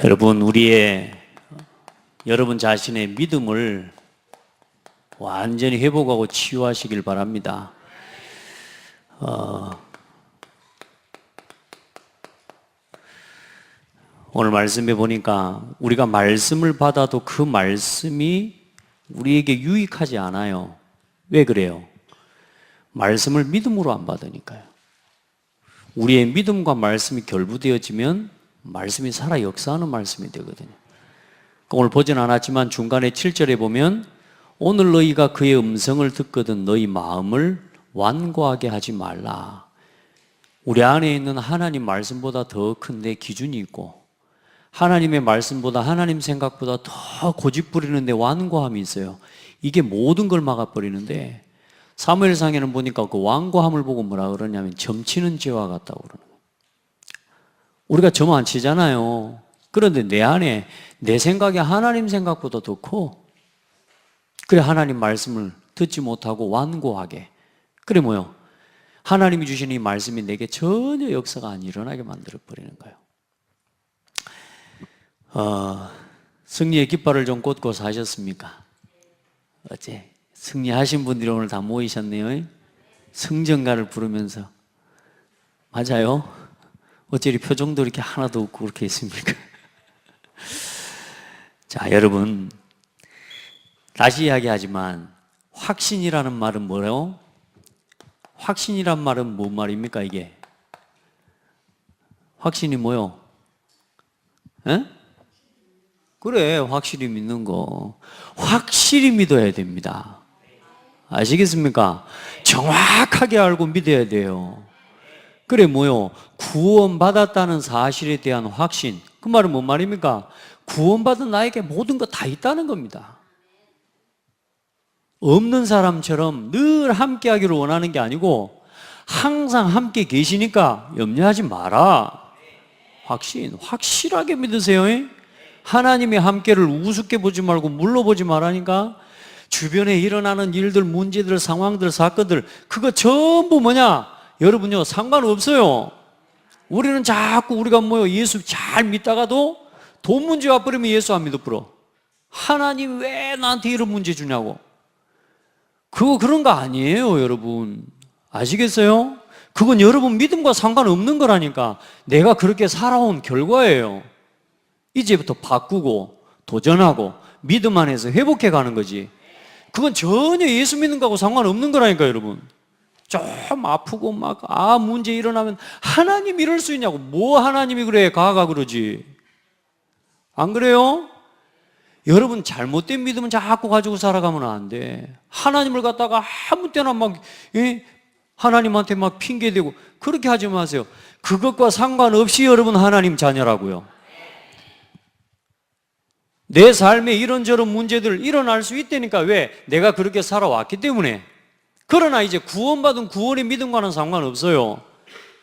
여러분, 여러분 자신의 믿음을 완전히 회복하고 치유하시길 바랍니다. 오늘 말씀해 보니까 우리가 말씀을 받아도 그 말씀이 우리에게 유익하지 않아요. 왜 그래요? 말씀을 믿음으로 안 받으니까요. 우리의 믿음과 말씀이 결부되어지면 말씀이 살아 역사하는 말씀이 되거든요. 오늘 보진 않았지만 중간에 7절에 보면 오늘 너희가 그의 음성을 듣거든 너희 마음을 완고하게 하지 말라. 우리 안에 있는 하나님 말씀보다 더 큰 내 기준이 있고 하나님의 말씀보다 하나님 생각보다 더 고집부리는 데 완고함이 있어요. 이게 모든 걸 막아버리는데 사무엘상에는 보니까 그 완고함을 보고 뭐라 그러냐면 점치는 죄와 같다고 그러는 거예요. 우리가 점 안 치잖아요. 그런데 내 안에 내 생각이 하나님 생각보다 더 커. 그래 하나님 말씀을 듣지 못하고 완고하게. 그래 뭐요? 하나님이 주신 이 말씀이 내게 전혀 역사가 안 일어나게 만들어버리는 거예요. 승리의 깃발을 좀 꽂고 사셨습니까? 어째 승리하신 분들이 오늘 다 모이셨네요. 승전가를 부르면서. 맞아요? 어째 이 표정도 이렇게 하나도 없고 그렇게 있습니까? 자, 여러분 다시 이야기하지만 확신이라는 말은 뭐예요? 확신이란 말은 뭔 말입니까 이게? 확신이 뭐요? 에? 그래, 확실히 믿는 거. 확실히 믿어야 됩니다. 아시겠습니까? 정확하게 알고 믿어야 돼요. 그래 뭐요? 구원받았다는 사실에 대한 확신. 그 말은 뭔 말입니까? 구원받은 나에게 모든 거 다 있다는 겁니다. 없는 사람처럼 늘 함께 하기를 원하는 게 아니고 항상 함께 계시니까 염려하지 마라. 확실하게 믿으세요. 하나님의 함께를 우습게 보지 말고 물러보지 말라니까. 주변에 일어나는 일들, 문제들, 상황들, 사건들 그거 전부 뭐냐? 여러분요 상관없어요. 우리는 자꾸 우리가 예수 잘 믿다가도 돈 문제 와버리면 예수 안 믿어버려. 하나님 왜 나한테 이런 문제 주냐고. 그거 그런 거 아니에요 여러분. 아시겠어요? 그건 여러분 믿음과 상관없는 거라니까. 내가 그렇게 살아온 결과예요. 이제부터 바꾸고 도전하고 믿음 안에서 회복해 가는 거지. 그건 전혀 예수 믿는 거하고 상관없는 거라니까 여러분. 좀 아프고 막 문제 일어나면 하나님 이럴 수 있냐고. 뭐 하나님이 그래 가가 그러지. 안 그래요? 여러분 잘못된 믿음은 자꾸 가지고 살아가면 안 돼. 하나님을 갖다가 아무 때나 막 하나님한테 막 핑계대고 그렇게 하지 마세요. 그것과 상관없이 여러분 하나님 자녀라고요. 내 삶에 이런저런 문제들 일어날 수 있다니까. 왜? 내가 그렇게 살아왔기 때문에. 그러나 이제 구원받은 구원의 믿음과는 상관없어요.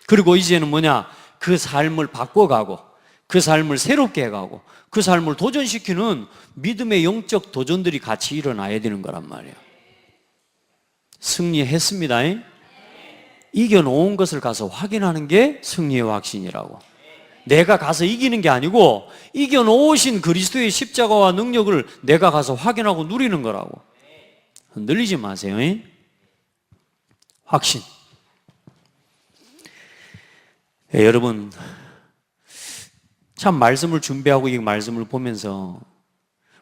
그리고 이제는 뭐냐? 그 삶을 바꿔가고 그 삶을 새롭게 해가고 그 삶을 도전시키는 믿음의 영적 도전들이 같이 일어나야 되는 거란 말이에요. 승리했습니다. 이겨놓은 것을 가서 확인하는 게 승리의 확신이라고. 내가 가서 이기는 게 아니고 이겨놓으신 그리스도의 십자가와 능력을 내가 가서 확인하고 누리는 거라고. 흔들리지 마세요. 확신. 여러분 참 말씀을 준비하고 이 말씀을 보면서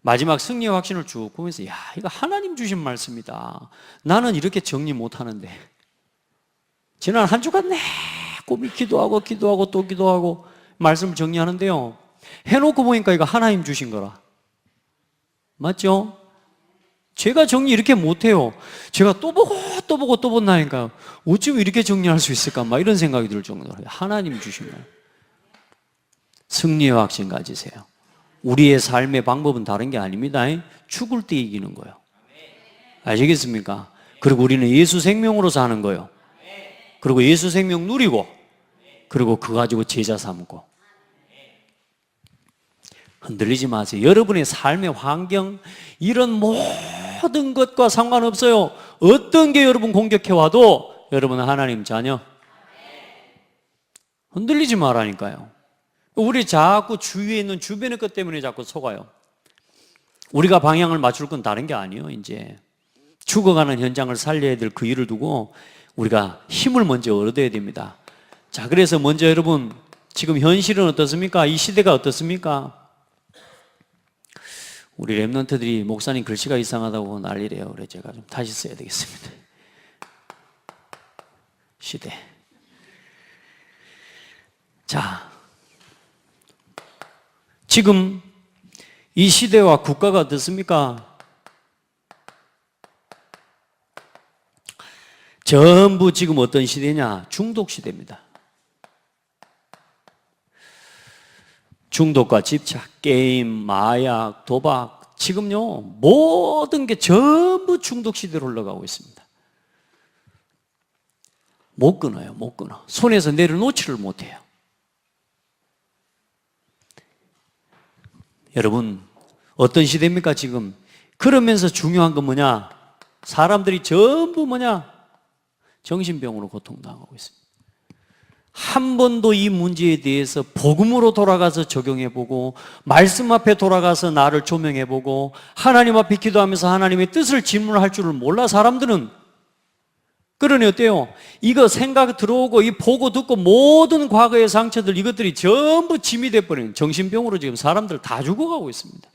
마지막 승리의 확신을 쭉 보면서 야 이거 하나님 주신 말씀이다. 나는 이렇게 정리 못하는데. 지난 한 주간 꼼히 기도하고 또 기도하고 말씀을 정리하는데요, 해놓고 보니까 이거 하나님 주신 거라. 맞죠? 제가 정리 이렇게 못해요. 제가 또 보고 또 본다니까요. 어쩜 이렇게 정리할 수 있을까 막 이런 생각이 들 정도로 하나님 주신 거예요. 승리의 확신 가지세요. 우리의 삶의 방법은 다른 게 아닙니다. 죽을 때 이기는 거예요. 아시겠습니까? 그리고 우리는 예수 생명으로 사는 거예요. 그리고 예수 생명 누리고 그리고 그거 가지고 제자 삼고. 흔들리지 마세요. 여러분의 삶의 환경 이런 모든 것과 상관없어요. 어떤 게 여러분 공격해와도 여러분은 하나님 자녀. 흔들리지 말라니까요. 우리 자꾸 주위에 있는 주변의 것 때문에 자꾸 속아요. 우리가 방향을 맞출 건 다른 게 아니에요. 이제 죽어가는 현장을 살려야 될 그 일을 두고 우리가 힘을 먼저 얻어야 됩니다. 자, 그래서 먼저 여러분, 지금 현실은 어떻습니까? 이 시대가 어떻습니까? 우리 랩런트들이 목사님 글씨가 이상하다고 난리래요. 그래 제가 좀 다시 써야 되겠습니다. 시대. 자, 지금 이 시대와 국가가 어떻습니까? 전부 지금 어떤 시대냐? 중독 시대입니다. 중독과 집착, 게임, 마약, 도박, 지금요 모든 게 전부 중독 시대로 흘러가고 있습니다. 못 끊어요. 못 끊어. 손에서 내려놓지를 못해요. 여러분, 어떤 시대입니까 지금? 그러면서 중요한 건 뭐냐? 사람들이 전부 뭐냐? 정신병으로 고통당하고 있습니다. 한 번도 이 문제에 대해서 복음으로 돌아가서 적용해보고 말씀 앞에 돌아가서 나를 조명해보고 하나님 앞에 기도하면서 하나님의 뜻을 질문할 줄을 몰라 사람들은. 그러니 어때요? 이거 생각 들어오고 이 보고 듣고 모든 과거의 상처들 이것들이 전부 짐이 돼버린 정신병으로 지금 사람들 다 죽어가고 있습니다.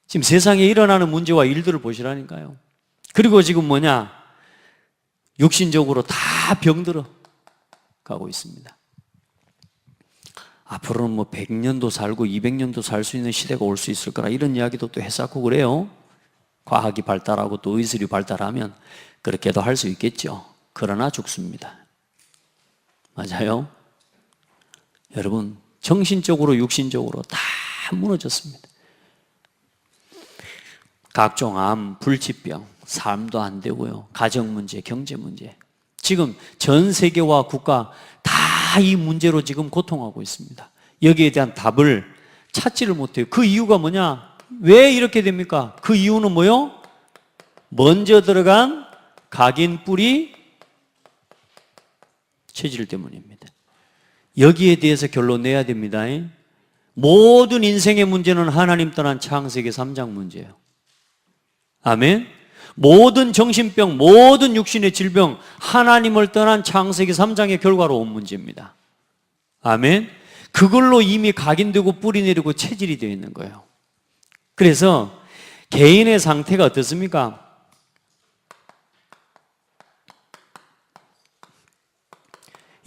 지금 세상에 일어나는 문제와 일들을 보시라니까요. 그리고 지금 뭐냐? 육신적으로 다 병들어 가고 있습니다. 앞으로는 뭐 100년도 살고 200년도 살 수 있는 시대가 올 수 있을 거라 이런 이야기도 또 했었고 그래요. 과학이 발달하고 또 의술이 발달하면 그렇게도 할 수 있겠죠. 그러나 죽습니다. 맞아요? 여러분, 정신적으로 육신적으로 다 무너졌습니다. 각종 암, 불치병, 삶도 안 되고요. 가정 문제, 경제 문제. 지금 전 세계와 국가 다 이 문제로 지금 고통하고 있습니다. 여기에 대한 답을 찾지를 못해요. 그 이유가 뭐냐? 왜 이렇게 됩니까? 그 이유는 뭐요? 먼저 들어간 각인 뿌리 체질 때문입니다. 여기에 대해서 결론 내야 됩니다. 모든 인생의 문제는 하나님 떠난 창세기 3장 문제예요. 아멘. 모든 정신병, 모든 육신의 질병, 하나님을 떠난 창세기 3장의 결과로 온 문제입니다. 아멘. 그걸로 이미 각인되고 뿌리 내리고 체질이 되어 있는 거예요. 그래서 개인의 상태가 어떻습니까?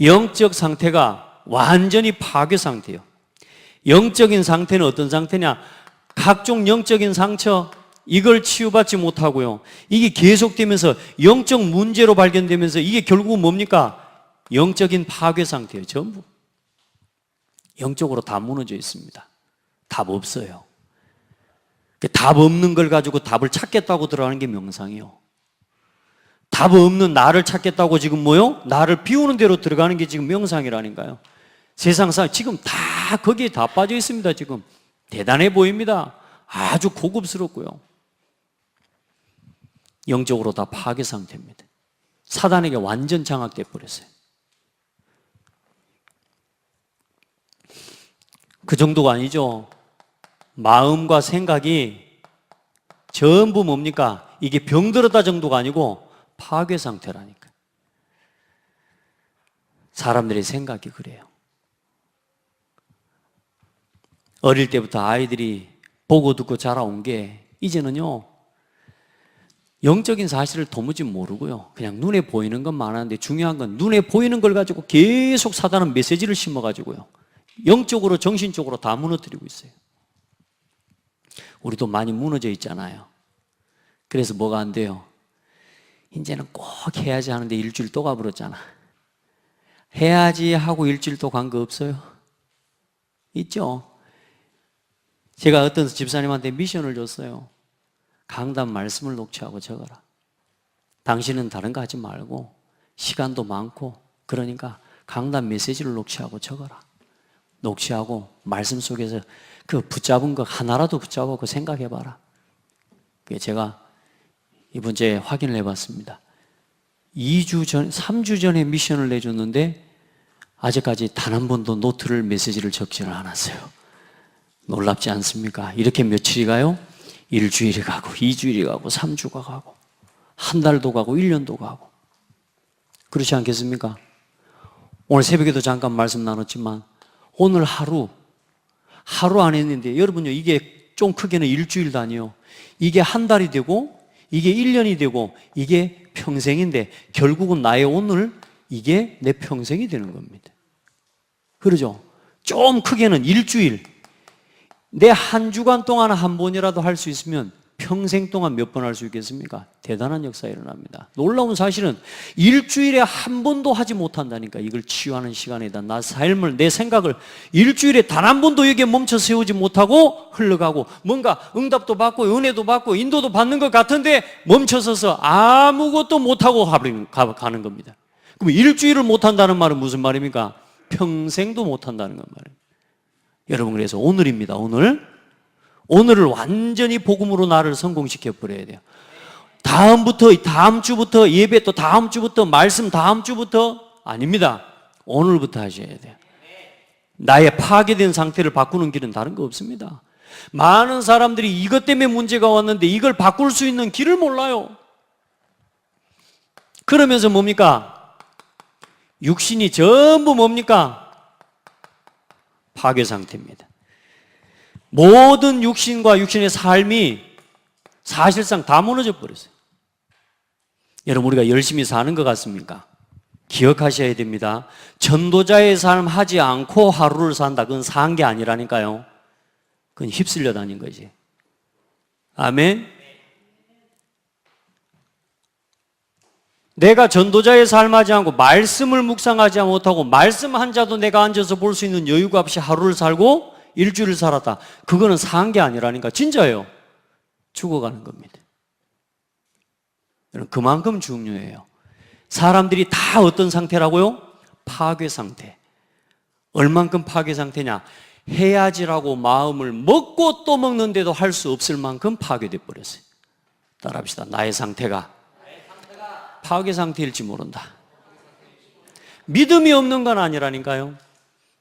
영적 상태가 완전히 파괴 상태예요. 영적인 상태는 어떤 상태냐? 각종 영적인 상처, 이걸 치유받지 못하고요. 이게 계속되면서 영적 문제로 발견되면서 이게 결국은 뭡니까? 영적인 파괴 상태예요. 전부. 영적으로 다 무너져 있습니다. 답 없어요. 답 없는 걸 가지고 답을 찾겠다고 들어가는 게 명상이요. 답 없는 나를 찾겠다고 지금 뭐요? 나를 비우는 대로 들어가는 게 지금 명상이라니까요. 세상상 지금 다 거기에 다 빠져 있습니다. 지금 대단해 보입니다. 아주 고급스럽고요. 영적으로 다 파괴 상태입니다. 사단에게 완전 장악돼 버렸어요. 그 정도가 아니죠. 마음과 생각이 전부 뭡니까? 이게 병들었다 정도가 아니고 파괴 상태라니까. 사람들의 생각이 그래요. 어릴 때부터 아이들이 보고 듣고 자라온 게 이제는요 영적인 사실을 도무지 모르고요 그냥 눈에 보이는 것만 하는데 중요한 건 눈에 보이는 걸 가지고 계속 사단은 메시지를 심어가지고요 영적으로 정신적으로 다 무너뜨리고 있어요. 우리도 많이 무너져 있잖아요. 그래서 뭐가 안 돼요? 이제는 꼭 해야지 하는데 일주일 또 가버렸잖아. 해야지 하고 일주일 또 간 거 없어요? 있죠? 제가 어떤 집사님한테 미션을 줬어요. 강단 말씀을 녹취하고 적어라. 당신은 다른 거 하지 말고 시간도 많고 그러니까 강단 메시지를 녹취하고 적어라. 녹취하고 말씀 속에서 그 붙잡은 거 하나라도 붙잡고 생각해봐라. 제가 이번 주에 확인을 해봤습니다. 2주 전, 3주 전에 미션을 내줬는데 아직까지 단 한 번도 노트를 메시지를 적지는 않았어요. 놀랍지 않습니까? 이렇게 며칠이 가요? 일주일이 가고 2주일이 가고 3주가 가고 한 달도 가고 1년도 가고 그렇지 않겠습니까? 오늘 새벽에도 잠깐 말씀 나눴지만 오늘 하루 안 했는데 여러분요, 이게 좀 크게는 일주일 단위요. 이게 한 달이 되고 이게 1년이 되고 이게 평생인데 결국은 나의 오늘 이게 내 평생이 되는 겁니다. 그러죠? 좀 크게는 일주일, 내 한 주간 동안 한 번이라도 할 수 있으면 평생 동안 몇 번 할 수 있겠습니까? 대단한 역사가 일어납니다. 놀라운 사실은 일주일에 한 번도 하지 못한다니까. 이걸 치유하는 시간이다. 나 삶을, 내 생각을 일주일에 단 한 번도 여기에 멈춰 세우지 못하고 흘러가고 뭔가 응답도 받고 은혜도 받고 인도도 받는 것 같은데 멈춰서서 아무것도 못하고 가는 겁니다. 그럼 일주일을 못한다는 말은 무슨 말입니까? 평생도 못한다는 건 말이에요. 여러분, 그래서 오늘입니다. 오늘을 완전히 복음으로 나를 성공시켜 버려야 돼요. 다음 주부터 예배, 또 다음 주부터 말씀, 다음 주부터 아닙니다. 오늘부터 하셔야 돼요. 나의 파괴된 상태를 바꾸는 길은 다른 거 없습니다. 많은 사람들이 이것 때문에 문제가 왔는데 이걸 바꿀 수 있는 길을 몰라요. 그러면서 뭡니까? 육신이 전부 뭡니까? 파괴 상태입니다. 모든 육신과 육신의 삶이 사실상 다 무너져 버렸어요. 여러분, 우리가 열심히 사는 것 같습니까? 기억하셔야 됩니다. 전도자의 삶 하지 않고 하루를 산다. 그건 산 게 아니라니까요. 그건 휩쓸려 다닌 거지. 아멘. 내가 전도자의 삶 하지 않고 말씀을 묵상하지 못하고 말씀 한 자도 내가 앉아서 볼 수 있는 여유가 없이 하루를 살고 일주일을 살았다. 그거는 산 게 아니라니까. 진짜예요. 죽어가는 겁니다. 그만큼 중요해요. 사람들이 다 어떤 상태라고요? 파괴 상태. 얼만큼 파괴 상태냐? 해야지라고 마음을 먹고 또 먹는데도 할 수 없을 만큼 파괴돼 버렸어요. 따라합시다. 나의 상태가 파괴 상태일지 모른다. 믿음이 없는 건 아니라니까요.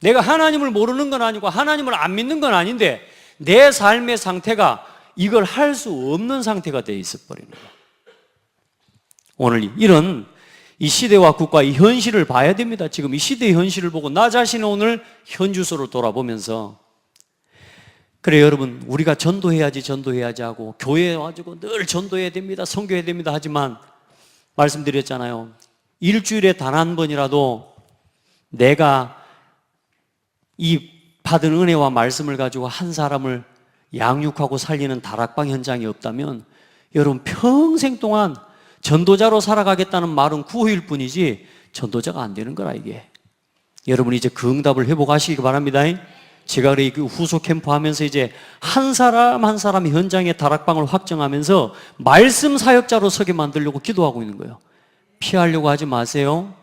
내가 하나님을 모르는 건 아니고 하나님을 안 믿는 건 아닌데 내 삶의 상태가 이걸 할 수 없는 상태가 돼 있어 버리는 거예요. 오늘 이런 이 시대와 국가 이 현실을 봐야 됩니다. 지금 이 시대의 현실을 보고 나 자신의 오늘 현주소를 돌아보면서 그래 여러분, 우리가 전도해야지 하고 교회에 와가지고 늘 전도해야 됩니다, 선교해야 됩니다 하지만 말씀드렸잖아요. 일주일에 단 한 번이라도 내가 이 받은 은혜와 말씀을 가지고 한 사람을 양육하고 살리는 다락방 현장이 없다면 여러분 평생 동안 전도자로 살아가겠다는 말은 구호일 뿐이지 전도자가 안 되는 거라 이게. 여러분 이제 그 응답을 회복하시기 바랍니다. 제가 그 후속 캠프 하면서 이제 한 사람 한 사람 현장의 다락방을 확정하면서 말씀 사역자로 서게 만들려고 기도하고 있는 거예요. 피하려고 하지 마세요.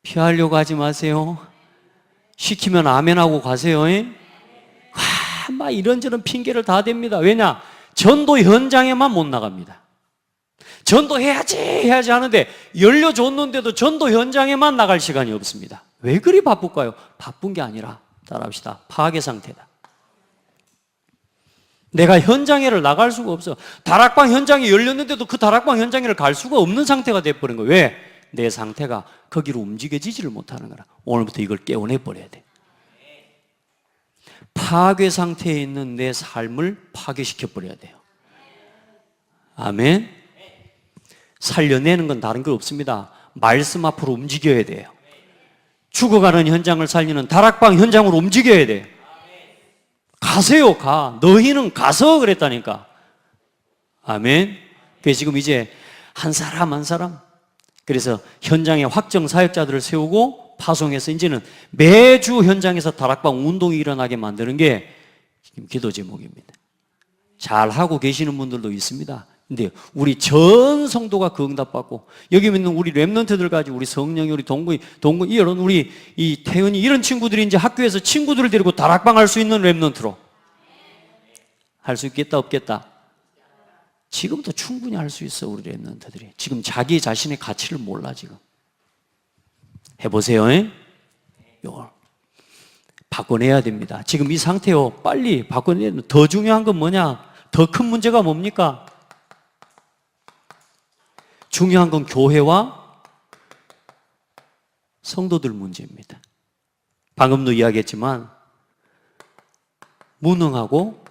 피하려고 하지 마세요. 시키면 아멘하고 가세요. 막 이런저런 핑계를 다 댑니다. 왜냐? 전도 현장에만 못 나갑니다. 전도해야지 하는데 열려줬는데도 전도 현장에만 나갈 시간이 없습니다. 왜 그리 바쁠까요? 바쁜 게 아니라 따라합시다. 파괴 상태다. 내가 현장에를 나갈 수가 없어. 다락방 현장이 열렸는데도 그 다락방 현장에를 갈 수가 없는 상태가 돼버린 거예요. 왜? 내 상태가 거기로 움직여지지를 못하는 거라. 오늘부터 이걸 깨워내버려야 돼. 파괴 상태에 있는 내 삶을 파괴시켜버려야 돼요. 아멘. 살려내는 건 다른 거 없습니다. 말씀 앞으로 움직여야 돼요. 죽어가는 현장을 살리는 다락방 현장으로 움직여야 돼요. 가세요, 가. 너희는 가서 그랬다니까. 아멘. 그래서 지금 이제 한 사람 한 사람, 그래서 현장에 확정 사역자들을 세우고 파송해서 이제는 매주 현장에서 다락방 운동이 일어나게 만드는 게 지금 기도 제목입니다. 잘 하고 계시는 분들도 있습니다. 근데 우리 전 성도가 그 응답받고 여기 있는 우리 랩런트들 가지고 우리 성령이 우리 동구 이런 우리 이 태은이 이런 친구들이 이제 학교에서 친구들을 데리고 다락방 할 수 있는 랩런트로 할 수 있겠다 없겠다? 지금도 충분히 할 수 있어. 우리 랩런트들이 지금 자기 자신의 가치를 몰라. 지금 해보세요. 요걸 바꿔내야 됩니다. 지금 이 상태요. 빨리 바꿔내야 됩니다. 더 중요한 건 뭐냐? 더 큰 문제가 뭡니까? 중요한 건 교회와 성도들 문제입니다. 방금도 이야기했지만 무능하고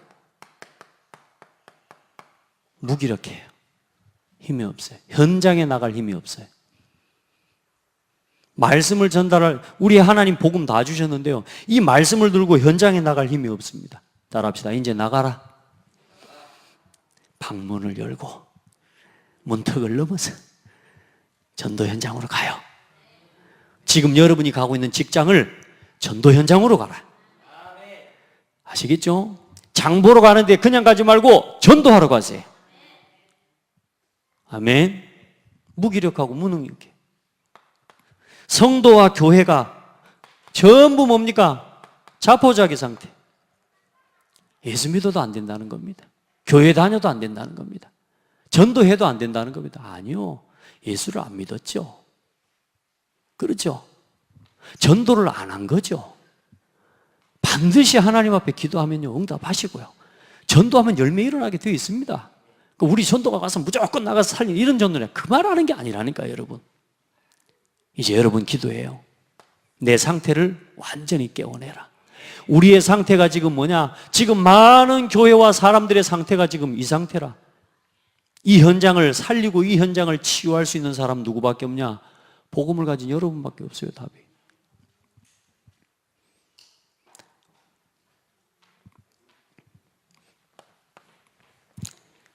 무기력해요. 힘이 없어요. 현장에 나갈 힘이 없어요. 말씀을 전달할, 우리 하나님 복음 다 주셨는데요, 이 말씀을 들고 현장에 나갈 힘이 없습니다. 따라합시다. 이제 나가라. 방문을 열고 문턱을 넘어서 전도 현장으로 가요. 지금 여러분이 가고 있는 직장을 전도 현장으로 가라. 아시겠죠? 장 보러 가는데 그냥 가지 말고 전도하러 가세요. 아멘. 무기력하고 무능력해. 성도와 교회가 전부 뭡니까? 자포자기 상태. 예수 믿어도 안 된다는 겁니다. 교회 다녀도 안 된다는 겁니다. 전도해도 안 된다는 겁니다. 아니요. 예수를 안 믿었죠. 그렇죠? 전도를 안 한 거죠. 반드시 하나님 앞에 기도하면요, 응답하시고요. 전도하면 열매 일어나게 되어 있습니다. 우리 전도가 가서 무조건 나가서 살리는 이런 전도냐, 그 말 하는 게 아니라니까요, 여러분. 이제 여러분 기도해요. 내 상태를 완전히 깨워내라. 우리의 상태가 지금 뭐냐? 지금 많은 교회와 사람들의 상태가 지금 이 상태라. 이 현장을 살리고 이 현장을 치유할 수 있는 사람 누구밖에 없냐? 복음을 가진 여러분밖에 없어요, 답이.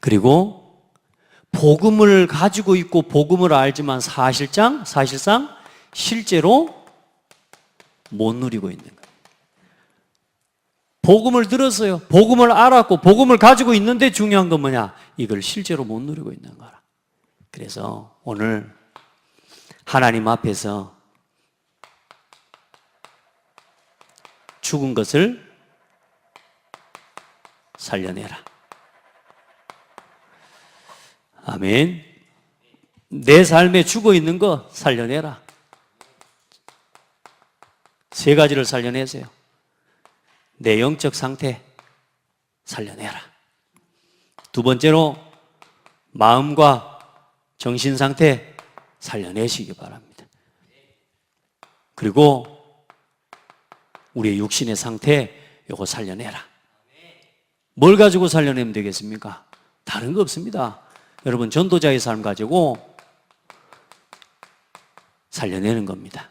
그리고 복음을 가지고 있고 복음을 알지만 사실상 실제로 못 누리고 있는 거예요. 복음을 들었어요. 복음을 알았고 복음을 가지고 있는데 중요한 건 뭐냐? 이걸 실제로 못 누리고 있는 거라. 그래서 오늘 하나님 앞에서 죽은 것을 살려내라. 아멘. 내 삶에 죽어 있는 거 살려내라. 세 가지를 살려내세요. 내 영적 상태 살려내라. 두 번째로 마음과 정신 상태 살려내시기 바랍니다. 그리고 우리의 육신의 상태 요거 살려내라. 뭘 가지고 살려내면 되겠습니까? 다른 거 없습니다. 여러분, 전도자의 삶 가지고 살려내는 겁니다.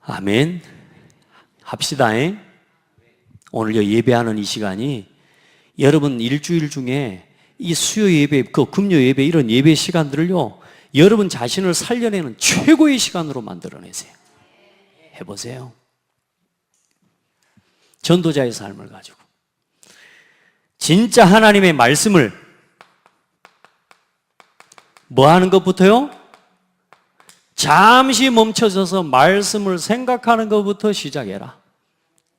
아멘. 합시다. 오늘 예배하는 이 시간이 여러분 일주일 중에 이 수요 예배, 그 금요 예배, 이런 예배 시간들을요, 여러분 자신을 살려내는 최고의 시간으로 만들어내세요. 해보세요. 전도자의 삶을 가지고 진짜 하나님의 말씀을 뭐 하는 것부터요? 잠시 멈춰서서 말씀을 생각하는 것부터 시작해라.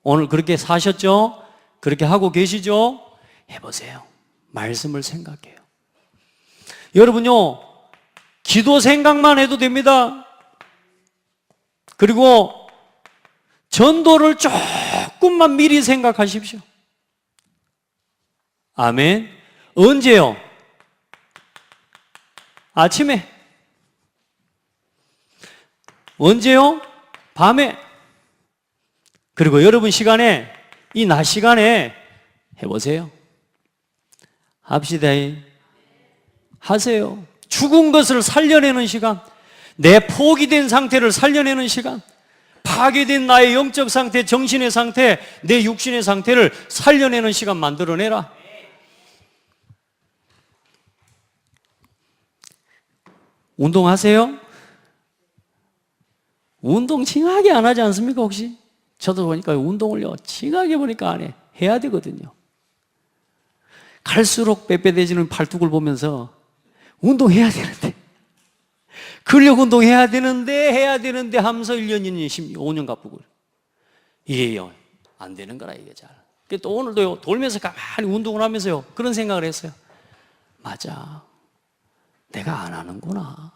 오늘 그렇게 사셨죠? 그렇게 하고 계시죠? 해보세요. 말씀을 생각해요. 여러분요, 기도 생각만 해도 됩니다. 그리고 전도를 조금만 미리 생각하십시오. 아멘. 언제요? 아침에. 언제요? 밤에. 그리고 여러분 시간에, 이 낮 시간에 해보세요. 합시다. 하세요. 죽은 것을 살려내는 시간, 내 포기된 상태를 살려내는 시간, 파괴된 나의 영적 상태, 정신의 상태, 내 육신의 상태를 살려내는 시간 만들어내라. 운동하세요? 운동 징하게 안 하지 않습니까, 혹시? 저도 보니까 운동을요, 징하게 보니까 안 해. 해야 되거든요. 갈수록 빼빼대지는 팔뚝을 보면서 운동해야 되는데, 근력 운동해야 되는데 하면서 1년, 2년, 10년, 5년 갚고 이게요, 안 되는 거라, 이게 잘. 또 오늘도요, 돌면서 가만히 운동을 하면서요, 그런 생각을 했어요. 맞아. 내가 안 하는구나.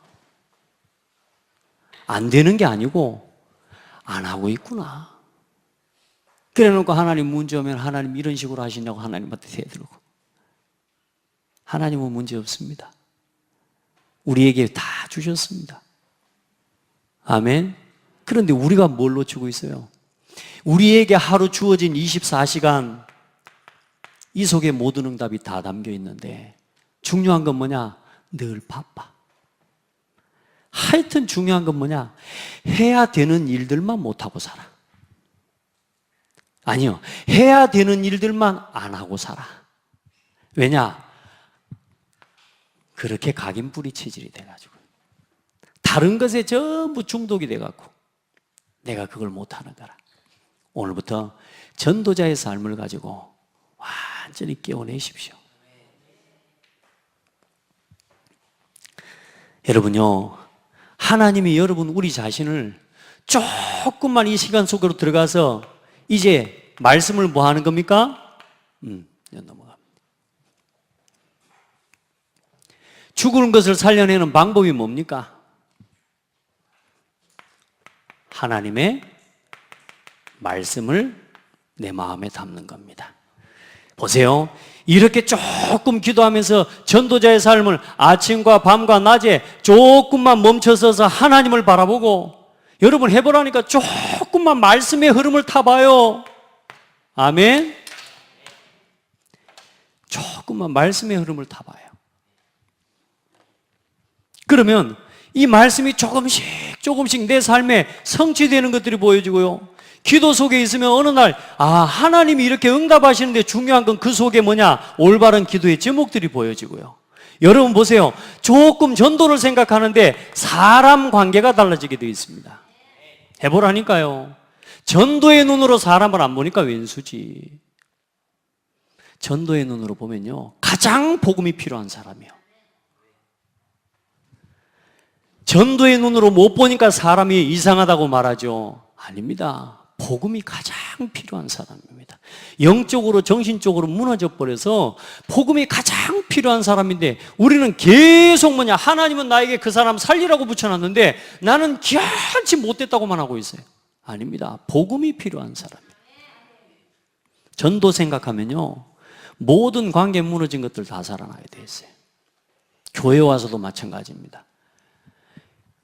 안 되는 게 아니고 안 하고 있구나. 그래 놓고 하나님 문제 오면 하나님 이런 식으로 하시냐고 하나님한테 대들고. 하나님은 문제 없습니다. 우리에게 다 주셨습니다. 아멘. 그런데 우리가 뭘 놓치고 있어요? 우리에게 하루 주어진 24시간 이 속에 모든 응답이 다 담겨 있는데 중요한 건 뭐냐? 늘 바빠. 하여튼 중요한 건 뭐냐? 해야 되는 일들만 못하고 살아. 아니요. 해야 되는 일들만 안 하고 살아. 왜냐? 그렇게 각인뿌리 체질이 돼가지고 다른 것에 전부 중독이 돼갖고 내가 그걸 못하는 거라. 오늘부터 전도자의 삶을 가지고 완전히 깨워내십시오. 여러분요, 하나님이 여러분 우리 자신을 조금만 이 시간 속으로 들어가서 이제 말씀을 뭐 하는 겁니까? 넘어갑니다. 죽은 것을 살려내는 방법이 뭡니까? 하나님의 말씀을 내 마음에 담는 겁니다. 보세요. 이렇게 조금 기도하면서 전도자의 삶을 아침과 밤과 낮에 조금만 멈춰서서 하나님을 바라보고 여러분 해보라니까 조금만 말씀의 흐름을 타봐요. 아멘. 조금만 말씀의 흐름을 타봐요. 그러면 이 말씀이 조금씩 내 삶에 성취되는 것들이 보여지고요. 기도 속에 있으면 어느 날 하나님이 이렇게 응답하시는데 중요한 건 그 속에 뭐냐? 올바른 기도의 제목들이 보여지고요. 여러분 보세요. 조금 전도를 생각하는데 사람 관계가 달라지게 되어 있습니다. 해보라니까요. 전도의 눈으로 사람을 안 보니까 왼수지. 전도의 눈으로 보면요, 가장 복음이 필요한 사람이요. 전도의 눈으로 못 보니까 사람이 이상하다고 말하죠. 아닙니다. 복음이 가장 필요한 사람입니다. 영적으로 정신적으로 무너져 버려서 복음이 가장 필요한 사람인데 우리는 계속 뭐냐? 하나님은 나에게 그 사람 살리라고 붙여놨는데 나는 기한치 못됐다고만 하고 있어요. 아닙니다. 복음이 필요한 사람입니다. 전도 생각하면요, 모든 관계 무너진 것들 다 살아나게 돼 있어요. 교회 와서도 마찬가지입니다.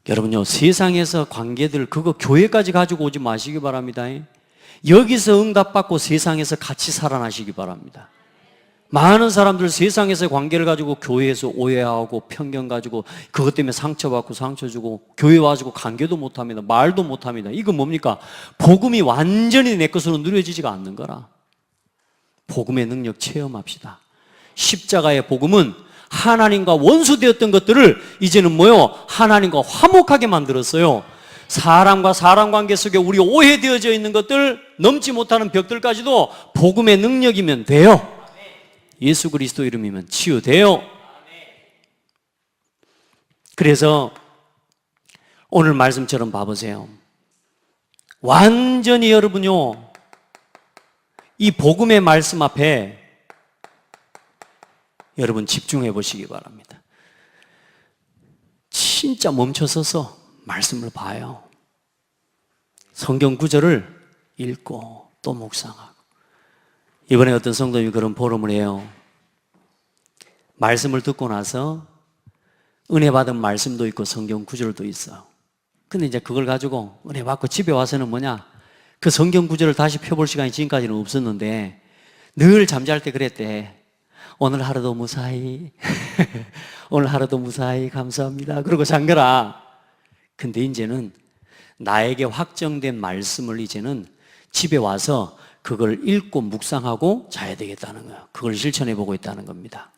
여러분요, 세상에서 관계들 그거 교회까지 가지고 오지 마시기 바랍니다. 여기서 응답받고 세상에서 같이 살아나시기 바랍니다. 많은 사람들 세상에서 관계를 가지고 교회에서 오해하고 편견 가지고 그것 때문에 상처받고 상처 주고 교회 와가지고 관계도 못합니다. 말도 못합니다. 이거 뭡니까? 복음이 완전히 내 것으로 누려지지가 않는 거라. 복음의 능력 체험합시다. 십자가의 복음은 하나님과 원수되었던 것들을 이제는 뭐요? 하나님과 화목하게 만들었어요. 사람과 사람 관계 속에 우리 오해되어져 있는 것들, 넘지 못하는 벽들까지도 복음의 능력이면 돼요. 예수 그리스도 이름이면 치유돼요. 그래서 오늘 말씀처럼 봐보세요. 완전히 여러분요, 이 복음의 말씀 앞에 여러분 집중해 보시기 바랍니다. 진짜 멈춰서서 말씀을 봐요. 성경 구절을 읽고 또 묵상하고. 이번에 어떤 성도님이 그런 포럼을 해요. 말씀을 듣고 나서 은혜 받은 말씀도 있고 성경 구절도 있어. 근데 이제 그걸 가지고 은혜 받고 집에 와서는 뭐냐? 그 성경 구절을 다시 펴볼 시간이 지금까지는 없었는데 늘 잠잘 때 그랬대. 오늘 하루도 무사히 오늘 하루도 무사히 감사합니다. 그러고 잔 거라. 근데 이제는 나에게 확정된 말씀을 이제는 집에 와서 그걸 읽고 묵상하고 자야 되겠다는 거예요. 그걸 실천해 보고 있다는 겁니다.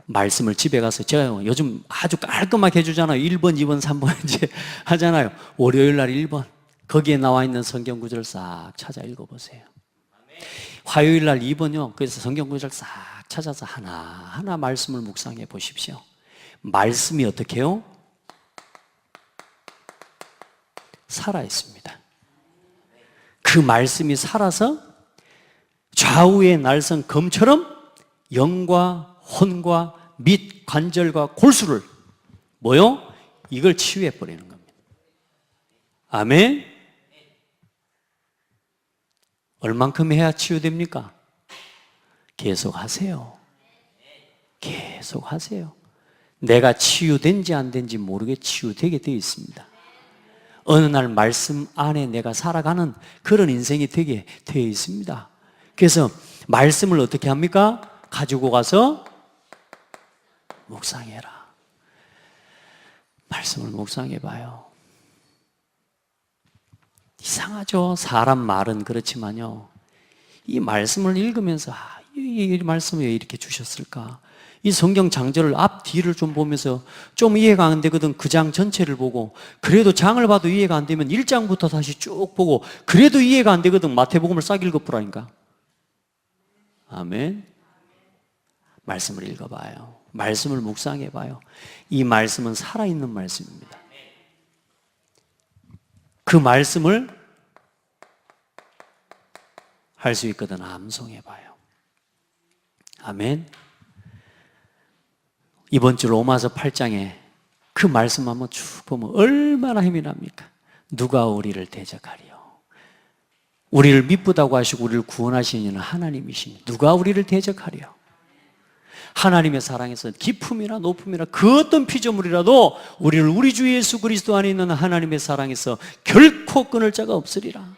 말씀을 집에 가서 제가 요즘 아주 깔끔하게 해주잖아요. 1번, 2번, 3번 이제 하잖아요. 월요일 날 1번 거기에 나와 있는 성경 구절을 싹 찾아 읽어보세요. 화요일 날 2번요. 그래서 성경 구절 싹 찾아서 하나하나 말씀을 묵상해 보십시오. 말씀이 어떻게 해요? 살아있습니다. 그 말씀이 살아서 좌우의 날선 검처럼 영과 혼과 및 관절과 골수를 뭐요? 이걸 치유해 버리는 겁니다. 아멘. 얼만큼 해야 치유됩니까? 계속 하세요. 계속 하세요. 내가 치유된지 안 된지 모르게 치유되게 되어 있습니다. 어느 날 말씀 안에 내가 살아가는 그런 인생이 되게 되어 있습니다. 그래서 말씀을 어떻게 합니까? 가지고 가서 묵상해라. 말씀을 묵상해 봐요. 이상하죠? 사람 말은 그렇지만요, 이 말씀을 읽으면서 이 말씀을 왜 이렇게 주셨을까? 이 성경 장절을 앞 뒤를 좀 보면서 좀 이해가 안 되거든 그 장 전체를 보고, 그래도 장을 봐도 이해가 안 되면 1장부터 다시 쭉 보고, 그래도 이해가 안 되거든 마태복음을 싹 읽어보라니까. 아멘. 말씀을 읽어봐요. 말씀을 묵상해봐요. 이 말씀은 살아있는 말씀입니다. 그 말씀을 할 수 있거든 암송해봐요. 아멘. 이번 주 로마서 8장에 그 말씀 한번 쭉 보면 얼마나 힘이 납니까? 누가 우리를 대적하리요? 우리를 미쁘다고 하시고 우리를 구원하시는 이는 하나님이시니 누가 우리를 대적하리요? 하나님의 사랑에서 깊음이나 높음이나 그 어떤 피조물이라도 우리를 우리 주 예수 그리스도 안에 있는 하나님의 사랑에서 결코 끊을 자가 없으리라.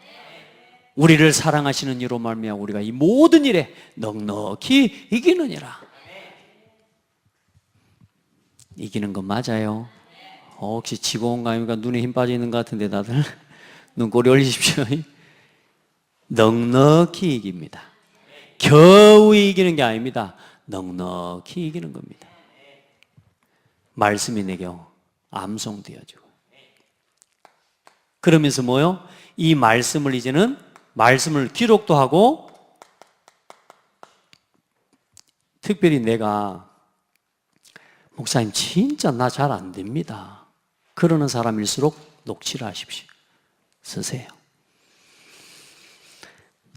우리를 사랑하시는 이로 말미암아 우리가 이 모든 일에 넉넉히 이기느니라. 이기는 건 맞아요. 혹시 지공감이가 눈에 힘 빠져 있는 것 같은데 다들 눈꼬리 올리십시오. 넉넉히 이깁니다. 겨우 이기는 게 아닙니다. 넉넉히 이기는 겁니다. 말씀이 내게 암송되어지고, 그러면서 뭐요? 이 말씀을 이제는 말씀을 기록도 하고, 특별히 내가 목사님 진짜 나 잘 안 됩니다 그러는 사람일수록 녹취를 하십시오. 쓰세요.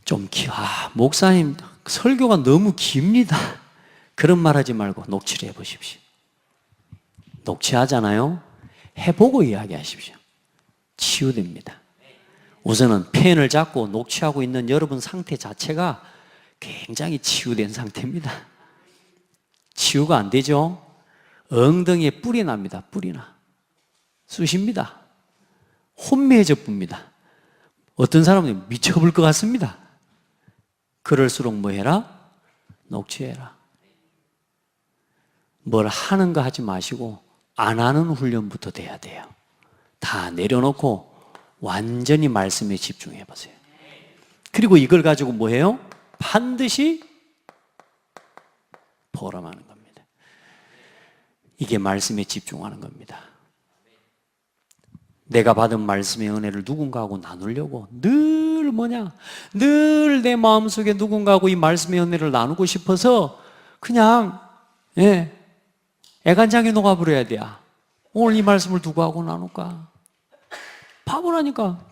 좀 목사님 설교가 너무 깁니다 그런 말 하지 말고 녹취를 해보십시오. 녹취하잖아요. 해보고 이야기하십시오. 치유됩니다. 우선은 펜을 잡고 녹취하고 있는 여러분 상태 자체가 굉장히 치유된 상태입니다. 치유가 안 되죠? 엉덩이에 뿔이 납니다. 뿔이 나. 쑤십니다. 혼미해져 뿝니다. 어떤 사람은 미쳐볼 것 같습니다. 그럴수록 뭐 해라? 녹취해라. 뭘 하는 거 하지 마시고 안 하는 훈련부터 돼야 돼요. 다 내려놓고 완전히 말씀에 집중해 보세요. 그리고 이걸 가지고 뭐 해요? 반드시 포럼하는 겁니다. 이게 말씀에 집중하는 겁니다. 내가 받은 말씀의 은혜를 누군가하고 나누려고 늘 늘 내 마음속에 누군가하고 이 말씀의 은혜를 나누고 싶어서 그냥 애간장에 녹아버려야 돼. 오늘 이 말씀을 누구하고 나눌까? 바보라니까.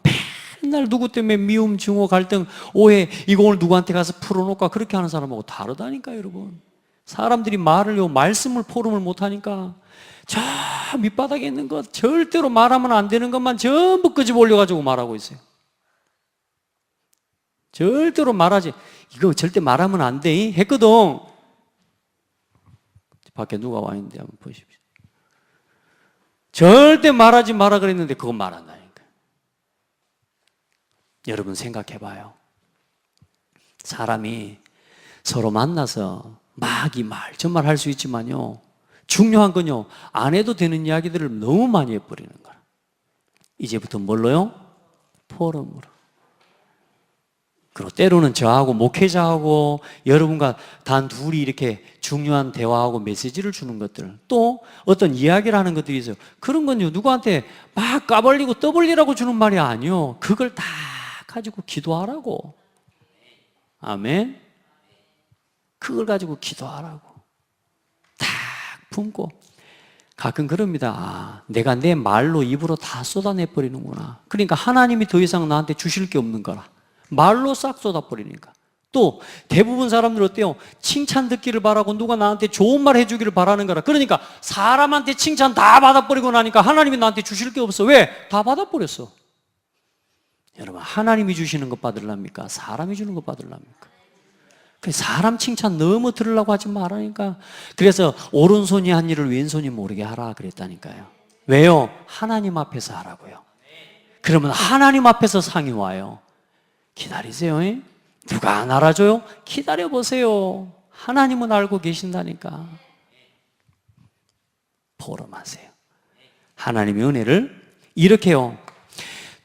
맨날 누구 때문에 미움, 증오, 갈등, 오해 이거 오늘 누구한테 가서 풀어놓을까? 그렇게 하는 사람하고 다르다니까 여러분. 사람들이 말씀을 포럼을 못하니까 저 밑바닥에 있는 것, 절대로 말하면 안 되는 것만 전부 끄집어 올려가지고 말하고 있어요. 절대로 말하지, 이거 절대 말하면 안 돼 했거든. 밖에 누가 와 있는데 한번 보십시오. 절대 말하지 마라 그랬는데 그거 말한다니까. 여러분 생각해 봐요. 사람이 서로 만나서 막 이 말 저 말 할 수 있지만요, 중요한 건요, 안 해도 되는 이야기들을 너무 많이 해버리는 거야. 이제부터 뭘로요? 포럼으로. 그리고 때로는 저하고 목회자하고 여러분과 단 둘이 이렇게 중요한 대화하고 메시지를 주는 것들, 또 어떤 이야기를 하는 것들이 있어요. 그런 건요, 누구한테 막 까발리고 떠벌리라고 주는 말이 아니요, 그걸 다 가지고 기도하라고. 아멘. 그걸 가지고 기도하라고. 딱 품고. 가끔 그럽니다. 내가 내 말로 입으로 다 쏟아내버리는구나. 그러니까 하나님이 더 이상 나한테 주실 게 없는 거라. 말로 싹 쏟아버리니까. 또 대부분 사람들 어때요? 칭찬 듣기를 바라고 누가 나한테 좋은 말 해주기를 바라는 거라. 그러니까 사람한테 칭찬 다 받아버리고 나니까 하나님이 나한테 주실 게 없어. 왜? 다 받아버렸어. 여러분, 하나님이 주시는 것 받으려합니까? 사람이 주는 것 받으려합니까? 사람 칭찬 너무 들으려고 하지 말라니까. 그래서 오른손이 한 일을 왼손이 모르게 하라 그랬다니까요. 왜요? 하나님 앞에서 하라고요. 그러면 하나님 앞에서 상이 와요. 기다리세요. 누가 안 알아줘요? 기다려보세요. 하나님은 알고 계신다니까. 보름하세요. 하나님의 은혜를 이렇게요.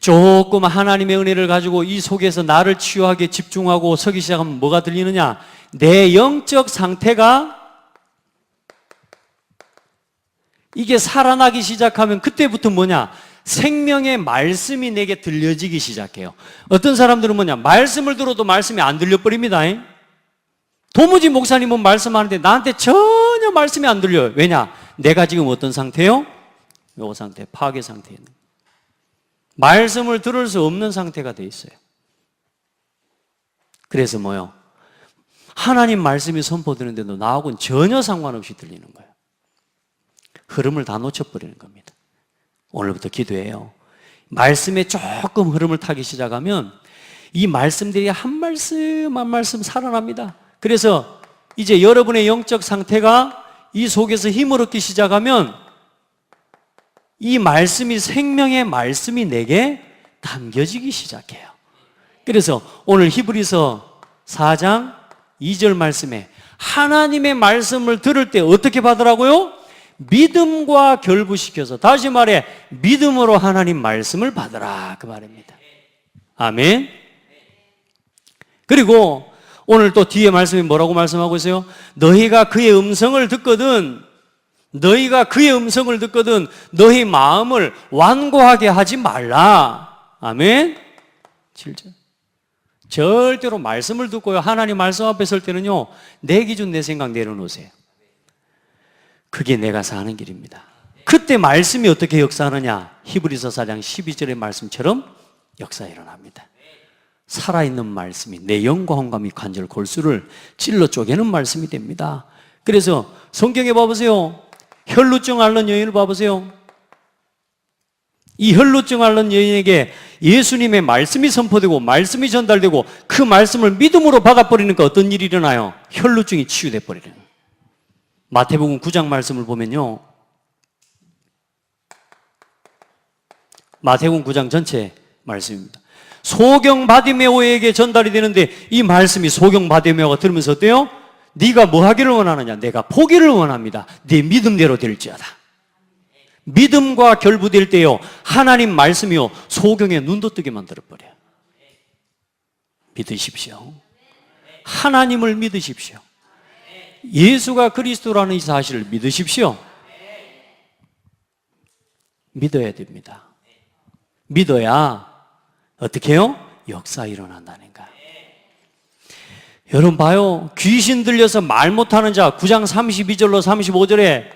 조금 하나님의 은혜를 가지고 이 속에서 나를 치유하게 집중하고 서기 시작하면 뭐가 들리느냐? 내 영적 상태가 이게 살아나기 시작하면 그때부터 뭐냐? 생명의 말씀이 내게 들려지기 시작해요. 어떤 사람들은 뭐냐? 말씀을 들어도 말씀이 안 들려버립니다. 도무지 목사님은 말씀하는데 나한테 전혀 말씀이 안 들려요. 왜냐? 내가 지금 어떤 상태요? 요 상태, 파괴 상태에 있는. 말씀을 들을 수 없는 상태가 돼 있어요. 그래서 뭐요? 하나님 말씀이 선포되는데도 나하고는 전혀 상관없이 들리는 거예요. 흐름을 다 놓쳐버리는 겁니다. 오늘부터 기도해요. 말씀에 조금 흐름을 타기 시작하면 이 말씀들이 한 말씀 한 말씀 살아납니다. 그래서 이제 여러분의 영적 상태가 이 속에서 힘을 얻기 시작하면 이 말씀이 생명의 말씀이 내게 담겨지기 시작해요. 그래서 오늘 히브리서 4장 2절 말씀에 하나님의 말씀을 들을 때 어떻게 받으라고요? 믿음과 결부시켜서, 다시 말해 믿음으로 하나님 말씀을 받으라 그 말입니다. 아멘. 그리고 오늘 또 뒤에 말씀이 뭐라고 말씀하고 있어요? 너희가 그의 음성을 듣거든 너희 마음을 완고하게 하지 말라. 아멘. 7절. 절대로 말씀을 듣고요, 하나님 말씀 앞에 설 때는요, 내 기준 내 생각 내려놓으세요. 그게 내가 사는 길입니다. 그때 말씀이 어떻게 역사하느냐? 히브리서 4장 12절의 말씀처럼 역사 일어납니다. 살아있는 말씀이 내 영과 혼과 및 관절 골수를 찔러 쪼개는 말씀이 됩니다. 그래서 성경에 봐보세요. 혈루증 앓는 여인을 봐보세요. 이 혈루증 앓는 여인에게 예수님의 말씀이 선포되고 말씀이 전달되고 그 말씀을 믿음으로 받아버리니까 어떤 일이 일어나요? 혈루증이 치유돼 버리는. 마태복음 9장 말씀을 보면요, 마태복음 9장 전체 말씀입니다. 소경 바디메오에게 전달이 되는데 이 말씀이 소경 바디메오가 들으면서 어때요? 네가 뭐 하기를 원하느냐? 내가 보기를 원합니다. 네 믿음대로 될지어다. 믿음과 결부될 때요, 하나님 말씀이요, 소경의 눈도 뜨게 만들어버려요. 믿으십시오. 하나님을 믿으십시오. 예수가 그리스도라는 이 사실을 믿으십시오. 믿어야 됩니다. 믿어야 어떻게 해요? 역사 일어난다는 거예요. 여러분 봐요. 귀신 들려서 말 못하는 자 9장 32절로 35절에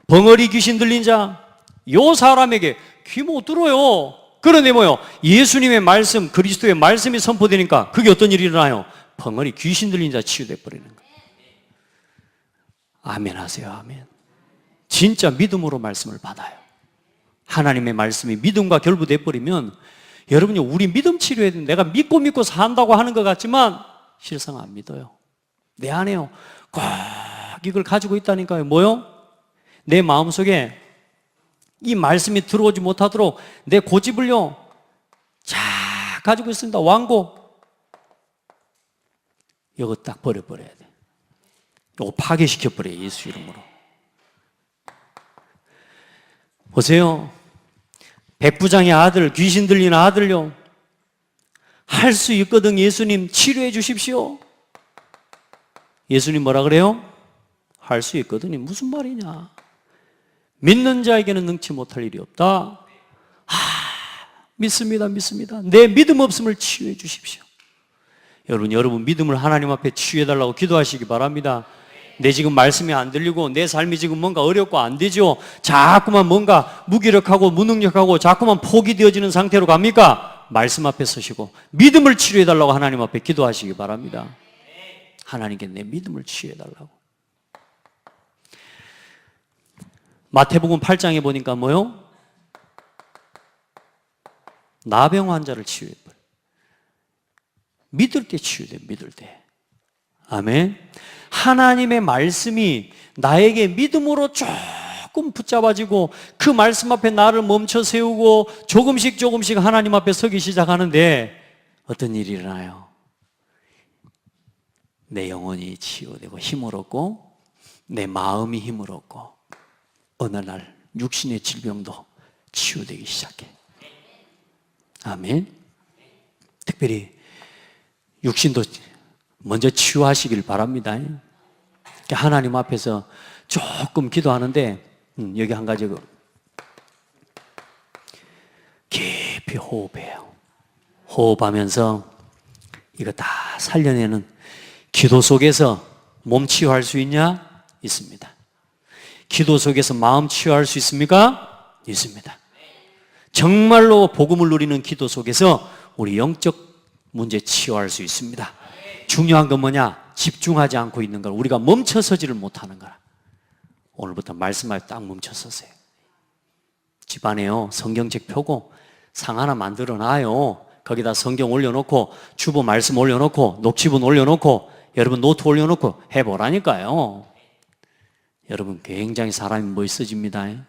벙어리 귀신 들린 자, 요 사람에게 귀 못 들어요. 그런데 뭐요? 예수님의 말씀, 그리스도의 말씀이 선포되니까 그게 어떤 일이 일어나요? 벙어리 귀신 들린 자 치유돼 버리는 거예요. 아멘 하세요. 아멘. 진짜 믿음으로 말씀을 받아요. 하나님의 말씀이 믿음과 결부돼 버리면 여러분이 우리 믿음 치료해야 돼. 내가 믿고 산다고 하는 것 같지만 실상 안 믿어요. 내 안에요, 꼭 이걸 가지고 있다니까요. 뭐요? 내 마음속에 이 말씀이 들어오지 못하도록 내 고집을요 잘 가지고 있습니다. 완고. 이거 딱 버려버려야 돼. 이거 파괴시켜버려요, 예수 이름으로. 보세요. 백부장의 아들, 귀신 들리는 아들요, 할 수 있거든. 예수님 치료해 주십시오. 예수님 뭐라 그래요? 할 수 있거든요. 무슨 말이냐? 믿는 자에게는 능치 못할 일이 없다. 믿습니다. 내 믿음 없음을 치유해 주십시오. 여러분 믿음을 하나님 앞에 치유해 달라고 기도하시기 바랍니다. 내 지금 말씀이 안 들리고 내 삶이 지금 뭔가 어렵고 안 되죠. 자꾸만 뭔가 무기력하고 무능력하고 자꾸만 포기되어지는 상태로 갑니까? 말씀 앞에 서시고 믿음을 치료해 달라고 하나님 앞에 기도하시기 바랍니다. 하나님께 내 믿음을 치유해 달라고. 마태복음 8장에 보니까 뭐요? 나병 환자를 치유해버려. 믿을 때 치유돼, 믿을 때. 아멘. 하나님의 말씀이 나에게 믿음으로 조금 붙잡아지고 그 말씀 앞에 나를 멈춰 세우고 조금씩 하나님 앞에 서기 시작하는데 어떤 일이 일어나요? 내 영혼이 치유되고 힘을 얻고 내 마음이 힘을 얻고 어느 날 육신의 질병도 치유되기 시작해. 아멘. 특별히 육신도 먼저 치유하시길 바랍니다. 하나님 앞에서 조금 기도하는데 여기 한 가지 깊이 호흡해요. 호흡하면서 이거 다 살려내는 기도 속에서 몸 치유할 수 있냐? 있습니다. 기도 속에서 마음 치유할 수 있습니까? 있습니다. 정말로 복음을 누리는 기도 속에서 우리 영적 문제 치유할 수 있습니다. 중요한 건 뭐냐? 집중하지 않고 있는 걸 우리가 멈춰서지를 못하는 거라. 오늘부터 말씀하여 딱 멈춰서세요. 집안에요 성경책 펴고 상 하나 만들어 놔요. 거기다 성경 올려놓고 주보 말씀 올려놓고 녹취본 올려놓고 여러분 노트 올려놓고 해보라니까요. 여러분 굉장히 사람이 멋있어집니다.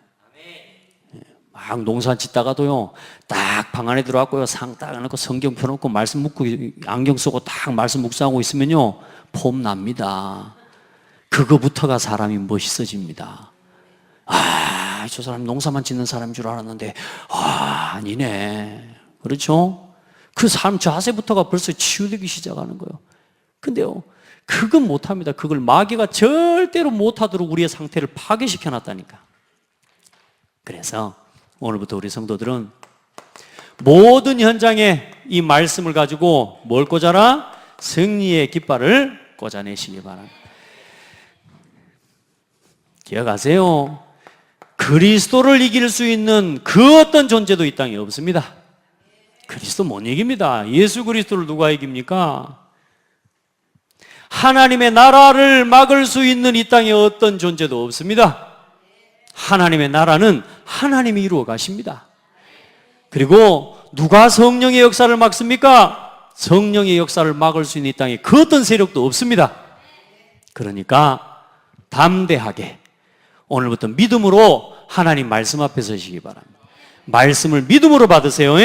막 농사 짓다가도요 딱 방 안에 들어왔고요 상 딱 해놓고 성경 펴놓고 말씀 묵고 안경 쓰고 딱 말씀 묵상하고 있으면요 폼 납니다. 그거부터가 사람이 멋있어집니다. 아, 저 사람 농사만 짓는 사람인 줄 알았는데 아니네. 그렇죠? 그 삶 자세부터가 벌써 치유되기 시작하는 거예요. 근데요 그건 못합니다. 그걸 마귀가 절대로 못하도록 우리의 상태를 파괴시켜 놨다니까. 그래서 오늘부터 우리 성도들은 모든 현장에 이 말씀을 가지고 뭘 꽂아라? 승리의 깃발을 꽂아내시기 바랍니다. 기억하세요. 그리스도를 이길 수 있는 그 어떤 존재도 이 땅에 없습니다. 그리스도 못 이깁니다. 예수 그리스도를 누가 이깁니까? 하나님의 나라를 막을 수 있는 이 땅에 어떤 존재도 없습니다. 하나님의 나라는 하나님이 이루어 가십니다. 그리고 누가 성령의 역사를 막습니까? 성령의 역사를 막을 수 있는 이 땅에 그 어떤 세력도 없습니다. 그러니까 담대하게 오늘부터 믿음으로 하나님 말씀 앞에 서시기 바랍니다. 말씀을 믿음으로 받으세요.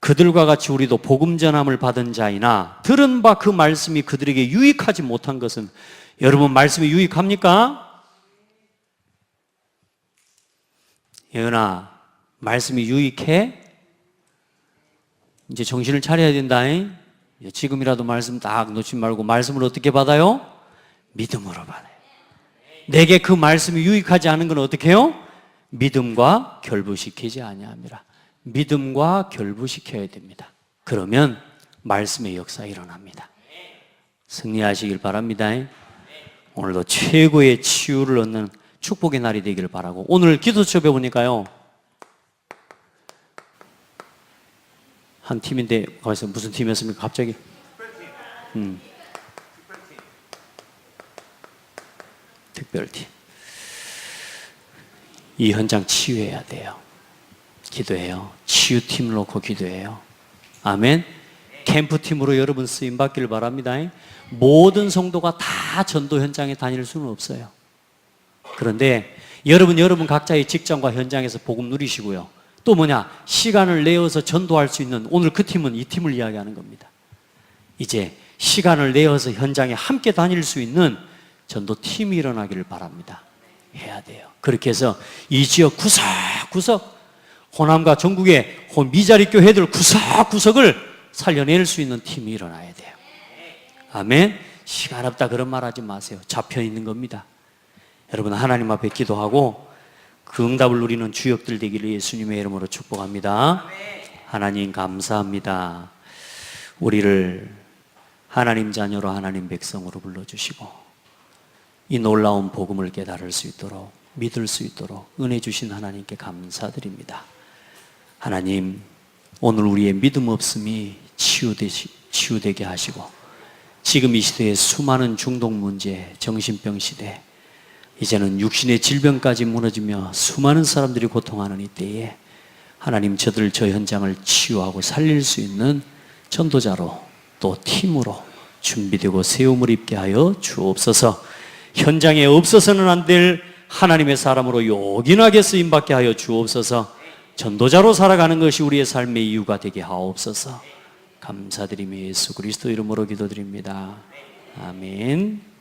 그들과 같이 우리도 복음 전함을 받은 자이나 들은 바 그 말씀이 그들에게 유익하지 못한 것은 여러분 말씀이 유익합니까? 예은아 말씀이 유익해? 이제 정신을 차려야 된다. 지금이라도 말씀 딱 놓지 말고 말씀을 어떻게 받아요? 믿음으로 받아요. 내게 그 말씀이 유익하지 않은 건 어떻게 해요? 믿음과 결부시키지 아니함이라. 믿음과 결부시켜야 됩니다. 그러면 말씀의 역사 일어납니다. 승리하시길 바랍니다. 오늘도 최고의 치유를 얻는 축복의 날이 되기를 바라고 오늘 기도첩에 보니까요 한 팀인데 거기서 무슨 팀이었습니까? 갑자기 특별팀 이 현장 치유해야 돼요. 기도해요. 치유팀을 놓고 기도해요. 아멘. 캠프팀으로 여러분 쓰임받기를 바랍니다. 모든 성도가 다 전도 현장에 다닐 수는 없어요. 그런데 여러분 각자의 직장과 현장에서 복음 누리시고요. 또 뭐냐? 시간을 내어서 전도할 수 있는 오늘 그 팀은 이 팀을 이야기하는 겁니다. 이제 시간을 내어서 현장에 함께 다닐 수 있는 전도팀이 일어나기를 바랍니다. 해야 돼요. 그렇게 해서 이 지역 구석구석 호남과 전국의 미자리 교회들 구석구석을 살려낼 수 있는 팀이 일어나야 돼요. 아멘. 시간 없다 그런 말 하지 마세요. 잡혀 있는 겁니다. 여러분 하나님 앞에 기도하고 그 응답을 누리는 주역들 되기를 예수님의 이름으로 축복합니다. 하나님 감사합니다. 우리를 하나님 자녀로 하나님 백성으로 불러주시고 이 놀라운 복음을 깨달을 수 있도록 믿을 수 있도록 은혜 주신 하나님께 감사드립니다. 하나님 오늘 우리의 믿음 없음이 치유되게 하시고 지금 이 시대에 수많은 중독 문제, 정신병 시대 이제는 육신의 질병까지 무너지며 수많은 사람들이 고통하는 이때에 하나님 저들 저 현장을 치유하고 살릴 수 있는 전도자로 또 팀으로 준비되고 세움을 입게 하여 주옵소서. 현장에 없어서는 안 될 하나님의 사람으로 요긴하게 쓰임받게 하여 주옵소서. 전도자로 살아가는 것이 우리의 삶의 이유가 되게 하옵소서. 감사드리며 예수 그리스도 이름으로 기도드립니다. 아멘.